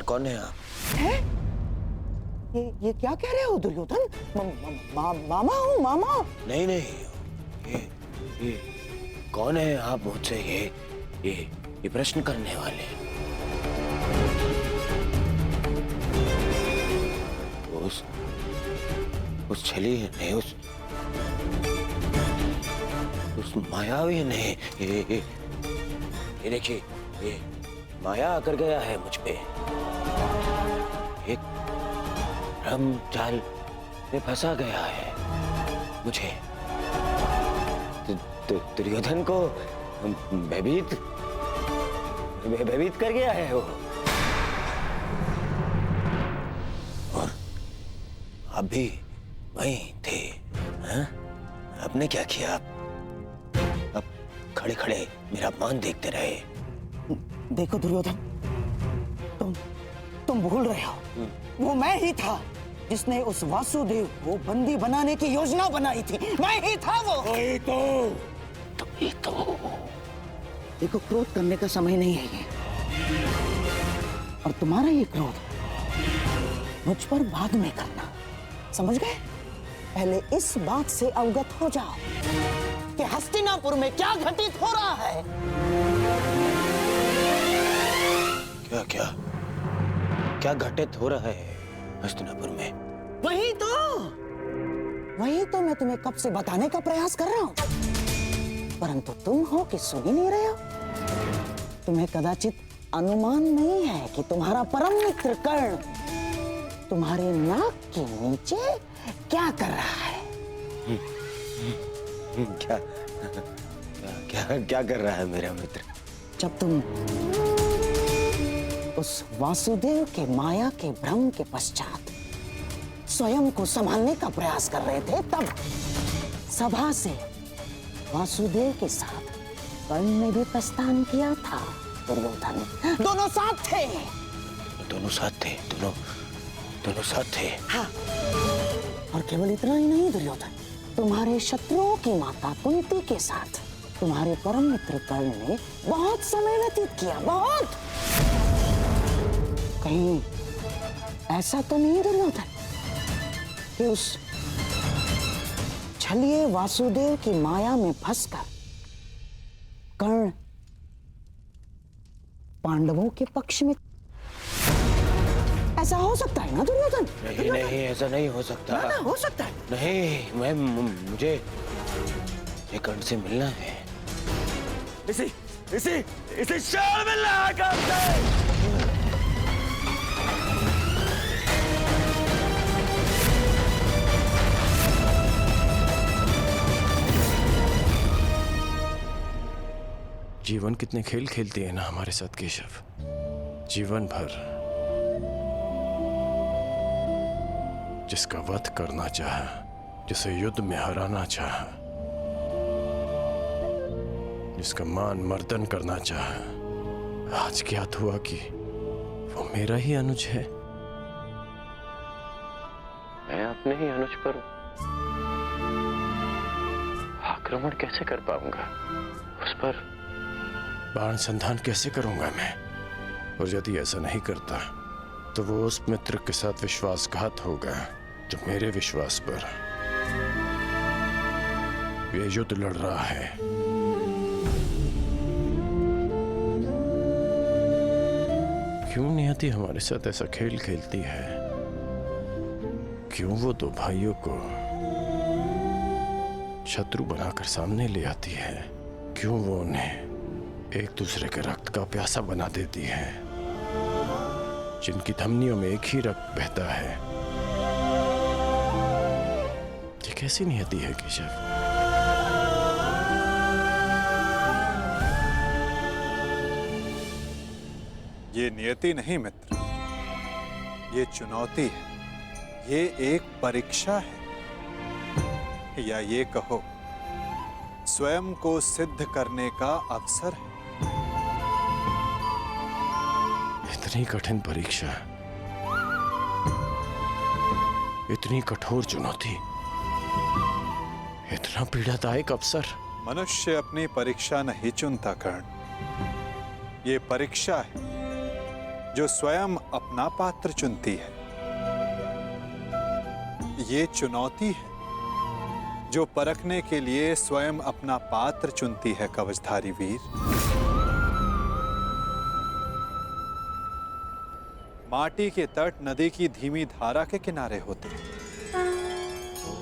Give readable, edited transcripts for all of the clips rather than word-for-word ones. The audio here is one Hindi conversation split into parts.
कौन है आप? है? ये क्या कह रहे हो दुर्योधन? मामा हूँ, मामा। नहीं ये कौन है आप मुझसे ये प्रश्न करने वाले? उस छली ने उस मायावी ने ये देखिए, ये माया आकर गया है मुझ पे। एक भ्रम जाल में फंसा गया है मुझे। दुर्योधन को भयभीत कर गया है वो। और आप भी वहीं थे, हाँ? आपने क्या किया? आप खड़े खड़े मेरा अपमान देखते रहे। देखो दुर्योधन, तुम भूल रहे हो, वो मैं ही था जिसने उस वासुदेव को बंदी बनाने की योजना बनाई थी। मैं ही था वो। तुम्ही तो देखो, क्रोध करने का समय नहीं है ये, और तुम्हारा ये क्रोध मुझ पर बाद में करना, समझ गए? पहले इस बात से अवगत हो जाओ कि हस्तिनापुर में क्या घटित हो रहा है। क्या घटित हो रहा है हस्तिनापुर में? वही तो मैं तुम्हें कब से बताने का प्रयास कर रहा हूं, परंतु तुम हो कि सुन ही नहीं रहे हो। तुम्हें कदाचित अनुमान नहीं है कि तुम्हारा परम मित्र कर्ण तुम्हारे नाक के नीचे क्या कर रहा है। क्या कर रहा है मेरा मित्र? जब तुम उस वासुदेव के माया के भ्रम के पश्चात स्वयं को संभालने का प्रयास कर रहे थे, तब सभा से वासुदेव के साथ कर्ण ने भी प्रस्थान किया था। दुर्योधन, दोनों साथ थे। दोनों साथ थे। हाँ, और केवल इतना ही नहीं दुर्योधन, तुम्हारे शत्रुओं की माता कुंती के साथ तुम्हारे परम मित्र कर्ण ने बहुत समय व्यतीत किया। बहुत। कहीं ऐसा तो नहीं दुर्योधन कि उस छलिए वासुदेव की माया में फंसकर कर्ण पांडवों के पक्ष में? ऐसा हो सकता है ना दुर्योधन? नहीं, ऐसा नहीं हो सकता। ना, हो सकता है। नहीं, मुझे ये कर्ण से मिलना है। इसे शाल मिलना है कर्ण से। जीवन कितने खेल खेलती है ना हमारे साथ केशव। जीवन भर जिसका वध करना चाहा, जिसे युद्ध में हराना चाहा, जिसका मान मर्दन करना चाहा, आज ज्ञात हुआ कि वो मेरा ही अनुज है। मैं अपने ही अनुज पर आक्रमण कैसे कर पाऊंगा? उस पर बाण संधान कैसे करूंगा मैं? और यदि ऐसा नहीं करता तो वो उस मित्र के साथ विश्वासघात होगा जो मेरे विश्वास पर ये युद्ध लड़ रहा है। क्यों नियति हमारे साथ ऐसा खेल खेलती है? क्यों वो दो भाइयों को शत्रु बनाकर सामने ले आती है? क्यों वो उन्हें एक दूसरे के रक्त का प्यासा बना देती है, जिनकी धमनियों में एक ही रक्त बहता है? ये कैसी नियति है केशव? ये नियति नहीं मित्र, ये चुनौती है, ये एक परीक्षा है, या ये कहो स्वयं को सिद्ध करने का अवसर है। इतनी कठिन परीक्षा, इतनी कठोर चुनौती, इतना पीड़ादायक अवसर। मनुष्य अपनी परीक्षा नहीं चुनता कर्ण, ये परीक्षा है जो स्वयं अपना पात्र चुनती है। ये चुनौती है जो परखने के लिए स्वयं अपना पात्र चुनती है कवचधारी वीर। माटी के तट नदी की धीमी धारा के किनारे होते हैं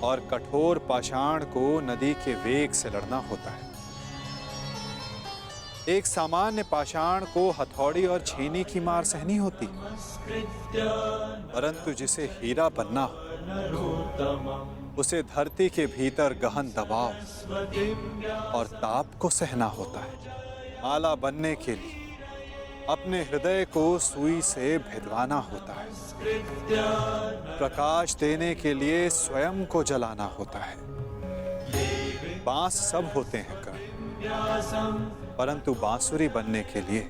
और कठोर पाषाण को नदी के वेग से लड़ना होता है। एक सामान्य पाषाण को हथौड़ी और छीनी की मार सहनी होती है, परंतु जिसे हीरा बनना हो उसे धरती के भीतर गहन दबाव और ताप को सहना होता है। माला बनने के लिए अपने हृदय को सुई से भिदवाना होता है। प्रकाश देने के लिए स्वयं को जलाना होता है। बांस सब होते हैं कर्ण, परंतु बांसुरी बनने के लिए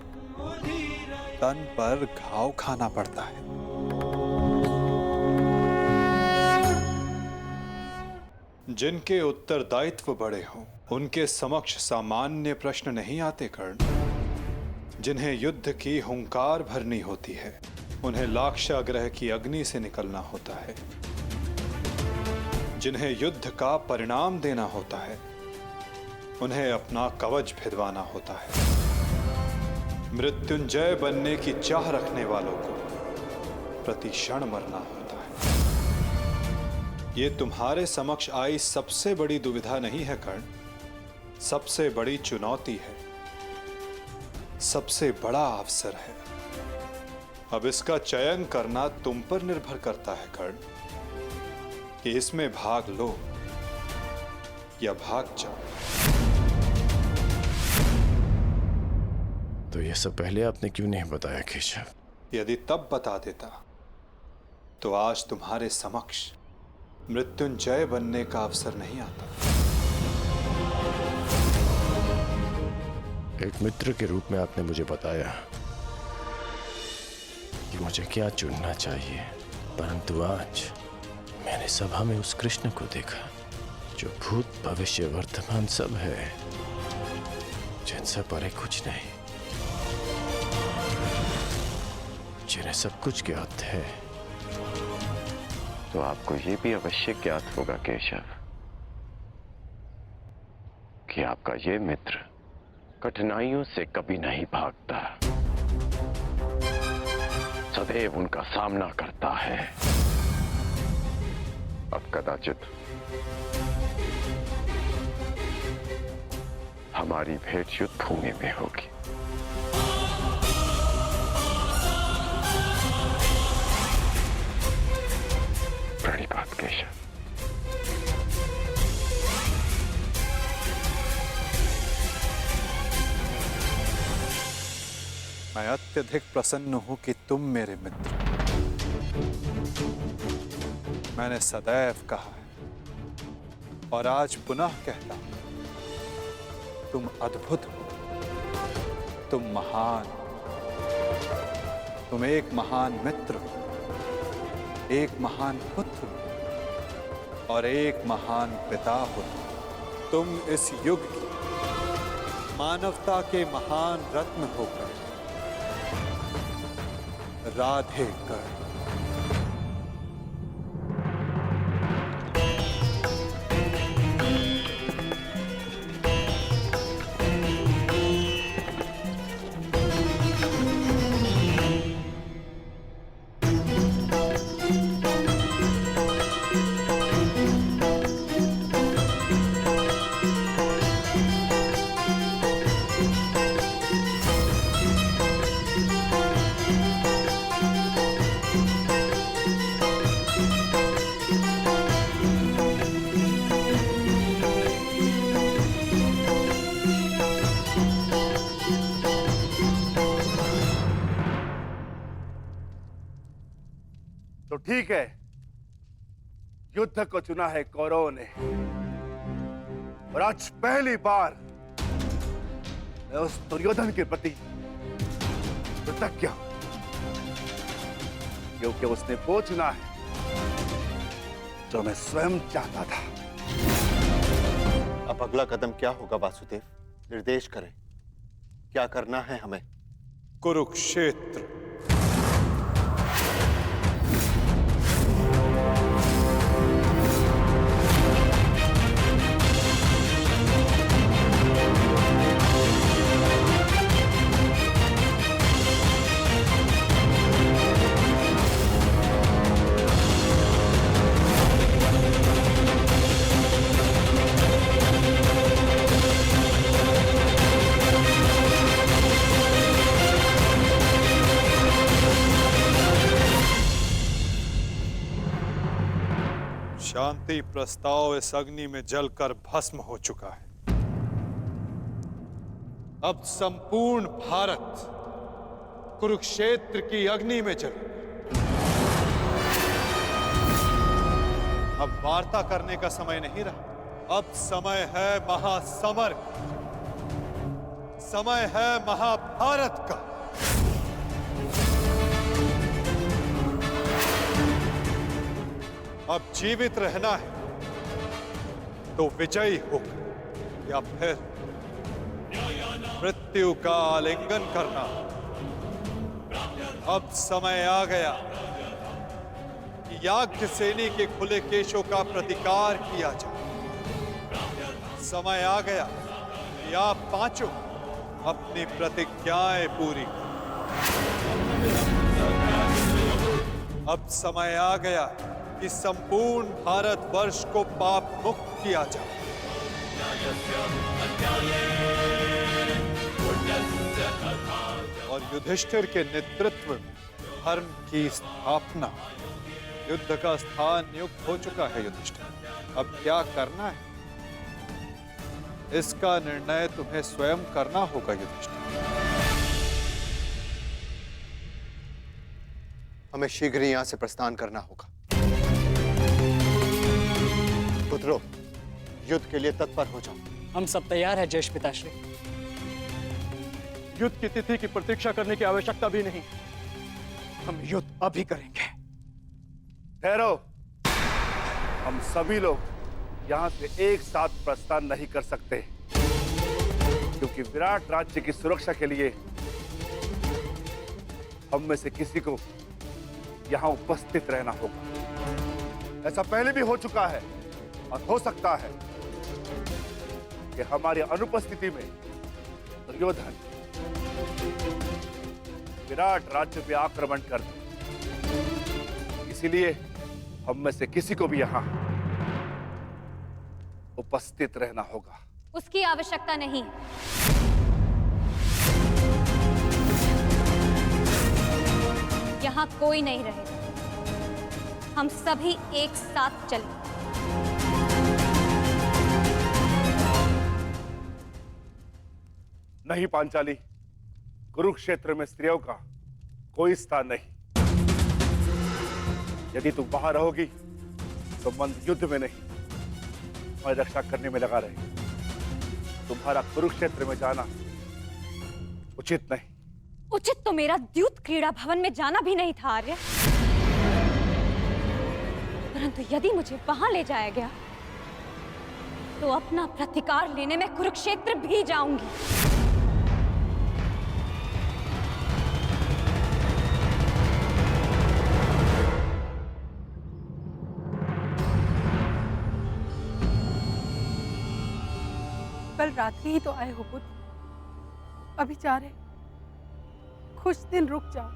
तन पर घाव खाना पड़ता है। जिनके उत्तरदायित्व बड़े हों उनके समक्ष सामान्य प्रश्न नहीं आते कर्ण। जिन्हें युद्ध की हुंकार भरनी होती है उन्हें लाक्षागृह की अग्नि से निकलना होता है। जिन्हें युद्ध का परिणाम देना होता है उन्हें अपना कवच भिदवाना होता है। मृत्युंजय बनने की चाह रखने वालों को प्रति क्षण मरना होता है। ये तुम्हारे समक्ष आई सबसे बड़ी दुविधा नहीं है कर्ण, सबसे बड़ी चुनौती है, सबसे बड़ा अवसर है। अब इसका चयन करना तुम पर निर्भर करता है कर्ण कि इसमें भाग लो या भाग जाओ। तो ये सब पहले आपने क्यों नहीं बताया केशव? यदि तब बता देता तो आज तुम्हारे समक्ष मृत्युंजय बनने का अवसर नहीं आता। एक मित्र के रूप में आपने मुझे बताया कि मुझे क्या चुनना चाहिए, परंतु आज मैंने सभा में उस कृष्ण को देखा जो भूत भविष्य वर्तमान सब है, जिनसे परे कुछ नहीं, जिन्हें सब कुछ ज्ञात है। तो आपको ये भी अवश्य ज्ञात होगा केशव कि आपका ये मित्र कठिनाइयों से कभी नहीं भागता, सदैव उनका सामना करता है। अब कदाचित हमारी भेंट युद्ध भूमि में होगी। प्रणिपात केशव। मैं अत्यधिक प्रसन्न हूं कि तुम मेरे मित्र। मैंने सदैव कहा है और आज पुनः कहता हूं, तुम अद्भुत हो, तुम महान, तुम एक महान मित्र हो, एक महान पुत्र और एक महान पिता हो। तुम इस युग की मानवता के महान रत्न होकर राधे कर। तो ठीक है, युद्ध को चुना है कौरवों ने और आज पहली बार मैं उस दुर्योधन के प्रति कृतज्ञ हूं, क्योंकि उसने वो चुना है जो मैं स्वयं चाहता था। अब अगला कदम क्या होगा वासुदेव? निर्देश करें, क्या करना है हमें? कुरुक्षेत्र। शांति प्रस्ताव इस अग्नि में जलकर भस्म हो चुका है। अब संपूर्ण भारत कुरुक्षेत्र की अग्नि में जले। अब वार्ता करने का समय नहीं रहा, अब समय है महासमर, समय है महाभारत का। अब जीवित रहना है तो विजयी होकर या फिर मृत्यु का आलिंगन करना। अब समय आ गया कि याज्ञसेनी के खुले केशों का प्रतिकार किया जाए। समय आ गया कि आप पांचों अपनी प्रतिज्ञाएं पूरी करें। अब समय आ गया कि संपूर्ण भारतवर्ष को पाप मुक्त किया जाए। और युधिष्ठिर के नेतृत्व में धर्म की स्थापना। युद्ध का स्थान नियुक्त हो चुका है युधिष्ठिर। अब क्या करना है, इसका निर्णय तुम्हें स्वयं करना होगा युधिष्ठिर। हमें शीघ्र यहां से प्रस्थान करना होगा। पुत्रों, युद्ध के लिए तत्पर हो जाओ। हम सब तैयार हैं ज्येष्ठ पिताश्री। युद्ध की तिथि की प्रतीक्षा करने की आवश्यकता भी नहीं, हम युद्ध अभी करेंगे। ठहरो, हम सभी लोग यहां से एक साथ प्रस्थान नहीं कर सकते, क्योंकि विराट राज्य की सुरक्षा के लिए हम में से किसी को यहां उपस्थित रहना होगा। ऐसा पहले भी हो चुका है और हो सकता है कि हमारी अनुपस्थिति में दुर्योधन विराट राज्य पे आक्रमण कर दे। इसीलिए हम में से किसी को भी यहां उपस्थित रहना होगा। उसकी आवश्यकता नहीं। यहां कोई नहीं रहेगा, हम सभी एक साथ चलें। नहीं पांचाली, कुरुक्षेत्र में स्त्रियों का कोई स्थान नहीं। यदि तुम बाहर रहोगी तो मन युद्ध में नहीं, हमारी रक्षा करने में लगा रहे। तुम्हारा कुरुक्षेत्र में जाना उचित नहीं। उचित तो मेरा द्यूत क्रीड़ा भवन में जाना भी नहीं था आर्य, परंतु यदि मुझे वहां ले जाया गया तो अपना प्रतिकार लेने में कुरुक्षेत्र भी जाऊंगी। कल रात्रि ही तो आए हो पुत्र, अभी जा रहे, कुछ दिन रुक जाओ।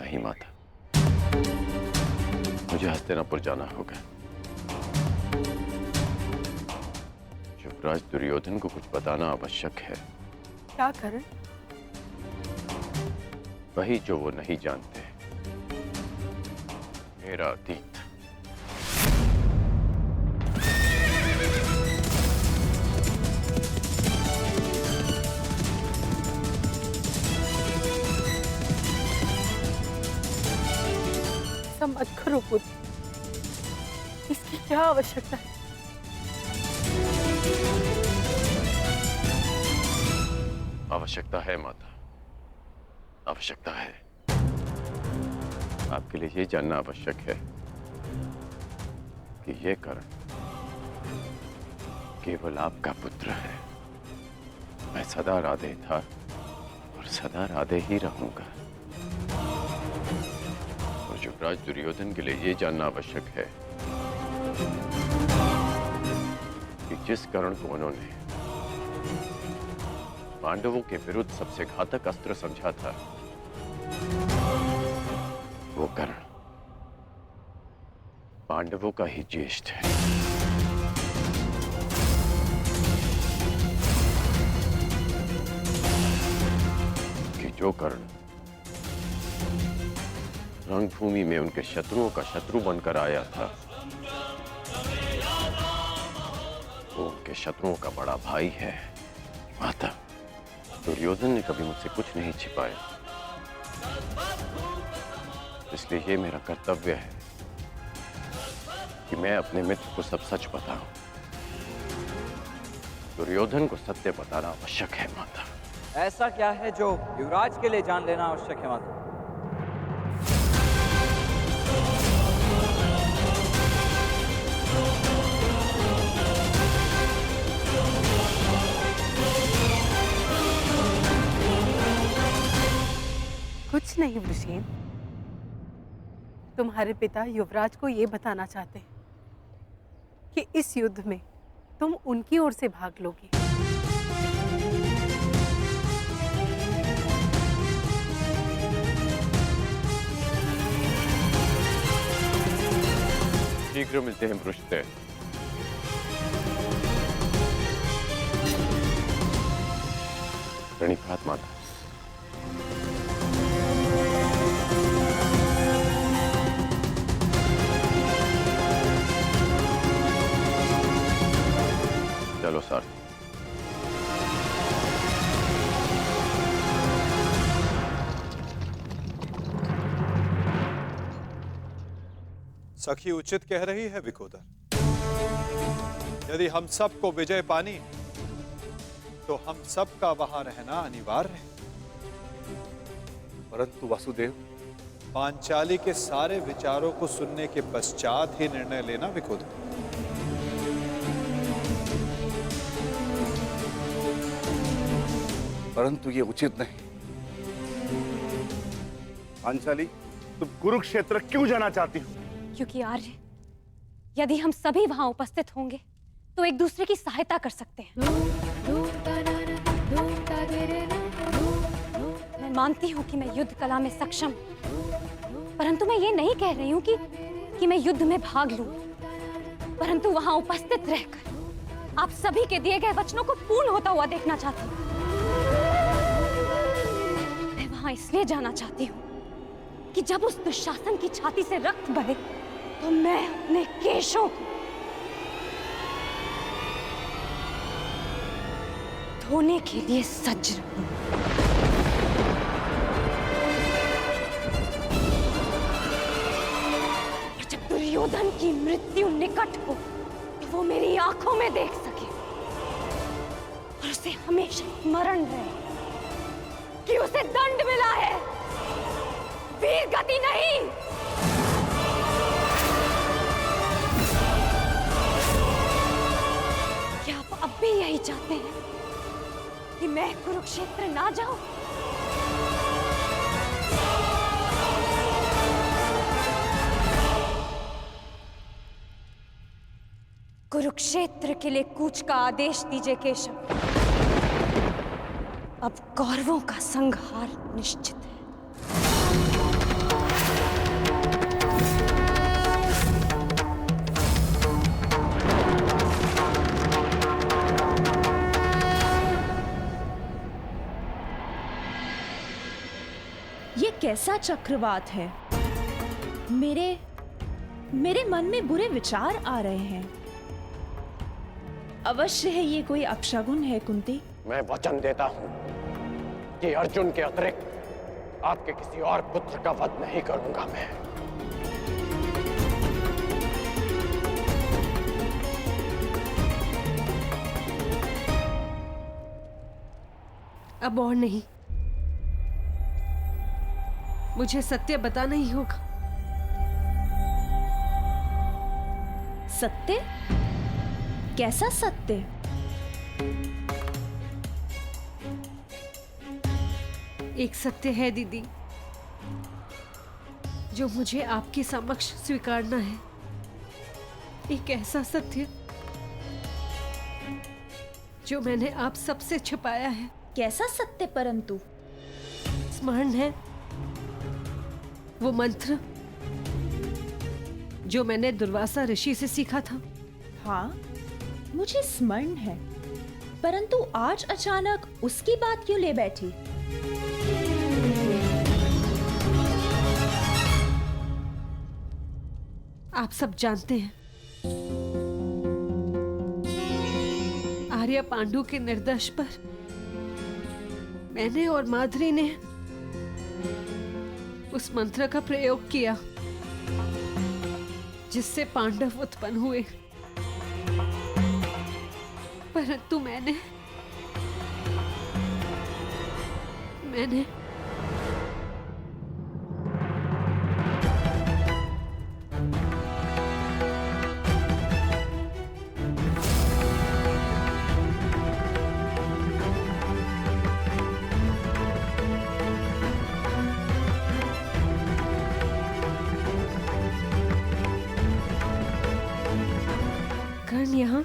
नहीं माता, मुझे हस्तिनापुर जाना होगा। युवराज दुर्योधन को कुछ बताना आवश्यक है। क्या करें? वही जो वो नहीं जानते, मेरा अतीत। मत करो पुत्र, इसकी क्या आवश्यकता है? आवश्यकता है माता, आवश्यकता है। आपके लिए ये जानना आवश्यक है कि ये कारण केवल आपका पुत्र है। मैं सदा राधे था और सदा राधे ही रहूंगा। और युवराज दुर्योधन के लिए ये जानना आवश्यक है कि जिस कर्ण को उन्होंने पांडवों के विरुद्ध सबसे घातक अस्त्र समझा था, वो कर्ण पांडवों का ही ज्येष्ठ है। कि जो कर्ण रणभूमि में उनके शत्रुओं का शत्रु बनकर आया था, वो उनके शत्रुओं का बड़ा भाई है। माता, दुर्योधन ने कभी मुझसे कुछ नहीं छिपाया, इसलिए ये मेरा कर्तव्य है कि मैं अपने मित्र को सब सच बताऊं। दुर्योधन को सत्य बताना आवश्यक है माता। ऐसा क्या है जो युवराज के लिए जान लेना आवश्यक है माता? कुछ नहीं वृषेण, तुम्हारे पिता युवराज को ये बताना चाहते हैं कि इस युद्ध में तुम उनकी ओर से भाग लोगे। शीघ्र मिलते हैं पृष्ठे। प्रणिपात माता। चलो सर। सखी उचित कह रही है विकोदर। यदि हम सबको विजय पानी तो हम सबका वहां रहना अनिवार्य है। परंतु वासुदेव, पांचाली के सारे विचारों को सुनने के पश्चात ही निर्णय लेना विकोदर। परंतु ये उचित नहीं। पांचाली, तुम कुरुक्षेत्र क्यों जाना चाहती हो? क्योंकि आर्य, यदि हम सभी वहां उपस्थित होंगे तो एक दूसरे की सहायता कर सकते हैं। मैं मानती हूं कि मैं युद्ध कला में सक्षम हूं, परंतु मैं ये नहीं कह रही हूं कि मैं युद्ध में भाग लूं, परंतु वहां उपस्थित रहकर आप सभी के दिए गए वचनों को पूर्ण होता हुआ देखना चाहती हूँ। मैं वहां इसलिए जाना चाहती हूँ कि जब उस दुशासन की छाती से रक्त बहे तो मैं अपने केशों को धोने के लिए सज्ज रहूं। और जब दुर्योधन की मृत्यु निकट हो तो वो मेरी आंखों में देख सके और उसे हमेशा स्मरण रहे कि उसे दंड मिला है, वीर गति नहीं। क्या आप अब भी यही चाहते हैं कि मैं कुरुक्षेत्र ना जाऊं? कुरुक्षेत्र के लिए कूच का आदेश दीजिए केशव। अब कौरवों का संहार निश्चित है। ये कैसा चक्रवात है? मेरे मन में बुरे विचार आ रहे हैं। अवश्य है ये कोई अपशगुन है कुंती। मैं वचन देता हूं कि अर्जुन के अतिरिक्त आपके किसी और पुत्र का वध नहीं करूंगा मैं। अब और नहीं, मुझे सत्य बताना ही होगा। सत्य? कैसा सत्य? एक सत्य है दीदी, जो मुझे आपके समक्ष स्वीकारना है। एक ऐसा सत्य जो मैंने आप सबसे छिपाया है। कैसा सत्य? परंतु स्मरण है वो मंत्र जो मैंने दुर्वासा ऋषि से सीखा था? हाँ, मुझे स्मरण है, परंतु आज अचानक उसकी बात क्यों ले बैठी? आप सब जानते हैं, आर्य पांडु के निर्देश पर मैंने और माधुरी ने उस मंत्र का प्रयोग किया जिससे पांडव उत्पन्न हुए, परंतु मैंने कर्ण यहाँ